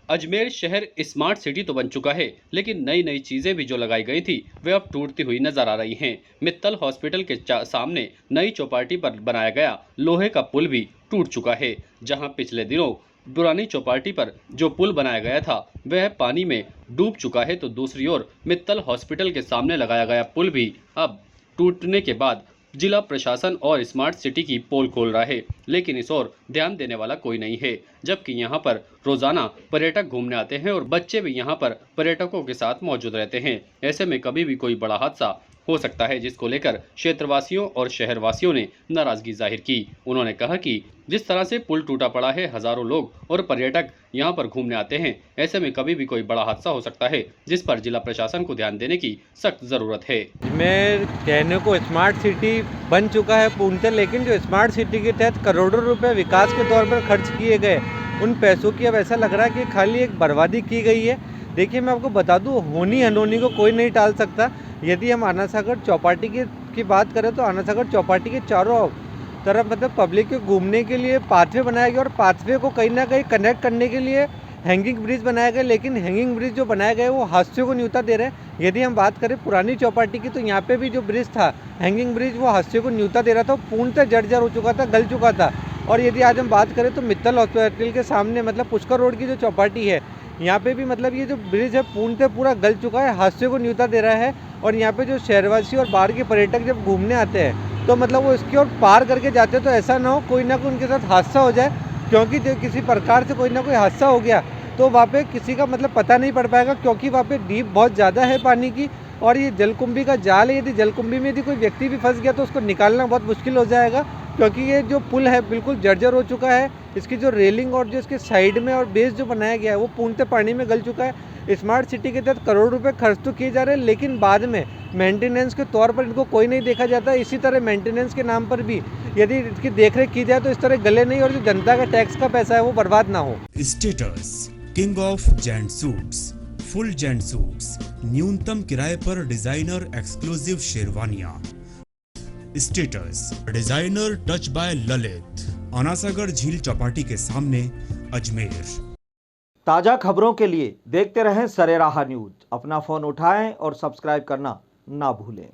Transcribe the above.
अजमेर शहर smart city तो बन चुका है, लेकिन नई नई चीजें भी जो लगाई गई थी वे अब टूटती हुई नजर आ रही हैं। मित्तल हॉस्पिटल के सामने नई चौपाटी पर बनाया गया लोहे का पुल भी टूट चुका है। जहां पिछले दिनों पुरानी चौपाटी पर जो पुल बनाया गया था वह पानी में डूब चुका है, तो दूसरी ओर मित्तल हॉस्पिटल के सामने लगाया गया पुल भी अब टूटने के बाद जिला प्रशासन और स्मार्ट सिटी की पोल खोल रहा है, लेकिन इस ओर ध्यान देने वाला कोई नहीं है। जबकि यहां पर रोजाना पर्यटक घूमने आते हैं और बच्चे भी यहां पर पर्यटकों के साथ मौजूद रहते हैं। ऐसे में कभी भी कोई बड़ा हादसा हो सकता है, जिसको लेकर क्षेत्रवासियों और शहरवासियों ने नाराजगी जाहिर की। उन्होंने कहा कि जिस तरह से पुल टूटा पड़ा है, हजारों लोग और पर्यटक यहां पर घूमने आते हैं, ऐसे में कभी भी कोई बड़ा हादसा हो सकता है, जिस पर जिला प्रशासन को ध्यान देने की सख्त जरूरत है। मैं कहने को स्मार्ट सिटी बन चुका है पूर्णतः, लेकिन जो स्मार्ट सिटी के तहत करोड़ों रुपए विकास के तौर पर खर्च किए गए, उन पैसों की अब ऐसा लग रहा है कि खाली एक बर्बादी की गई है। देखिए, मैं आपको बता दूं, होनी अनहोनी को कोई नहीं टाल सकता। यदि हम आना सागर चौपाटी की बात करें तो आना सागर चौपाटी के चारों तरफ मतलब पब्लिक के घूमने के लिए पाथवे बनाया गया और पाथवे को कहीं ना कहीं कनेक्ट करने के लिए हैंगिंग ब्रिज बनाया गया, लेकिन हैंगिंग ब्रिज जो बनाया गया है वो हादसों को न्यूनता दे रहे हैं। यदि हम बात करें पुरानी चौपाटी की, तो यहाँ पे भी जो ब्रिज था हैंगिंग ब्रिज, वो हादसों को न्यूनता दे रहा था, पूर्णतः जर्जर हो चुका था, गल चुका था। और यदि आज हम बात करें तो मित्तल हॉस्पिटल के सामने मतलब पुष्कर रोड की जो चौपाटी है, यहाँ पे भी मतलब ये जो ब्रिज है पूर्णतः पूरा गल चुका है, हादसों को न्यूनता दे रहा है। और यहाँ पे जो शहरवासी और बाहर के पर्यटक जब घूमने आते हैं तो मतलब वो इसकी ओर पार करके जाते हैं, तो ऐसा ना हो कोई ना कोई उनके साथ हादसा हो जाए, क्योंकि किसी प्रकार से कोई ना कोई हादसा हो गया तो वहाँ पे किसी का मतलब पता नहीं पड़ पाएगा, क्योंकि वहाँ पे डीप बहुत ज़्यादा है पानी की। और ये जलकुंभी का जाल है, यदि जलकुंभी में यदि कोई व्यक्ति भी फंस गया तो उसको निकालना बहुत मुश्किल हो जाएगा, क्योंकि ये जो पुल है बिल्कुल जर्जर हो चुका है। इसकी जो रेलिंग और जो इसके साइड में और बेस जो बनाया गया है वो पूर्णतः पानी में गल चुका है। स्मार्ट सिटी के तहत करोड़ों रुपए खर्च तो किए जा रहे हैं, लेकिन बाद में मेंटेनेंस के तौर पर इनको कोई नहीं देखा जाता। इसी तरह मेंटेनेंस के नाम पर भी यदि इसकी देखरेख की जाए तो इस तरह गले नहीं और जो जनता का टैक्स का पैसा है वो बर्बाद ना हो। Status king of gent suits, full gent suits, न्यूनतम किराए पर डिजाइनर एक्सक्लूसिव शेरवानियां। Status designer touch by Lalit, Anasagar झील चौपाटी के सामने, अजमेर। ताजा खबरों के लिए देखते रहें सरेराह न्यूज। अपना फोन उठाएं और सब्सक्राइब करना ना भूलें।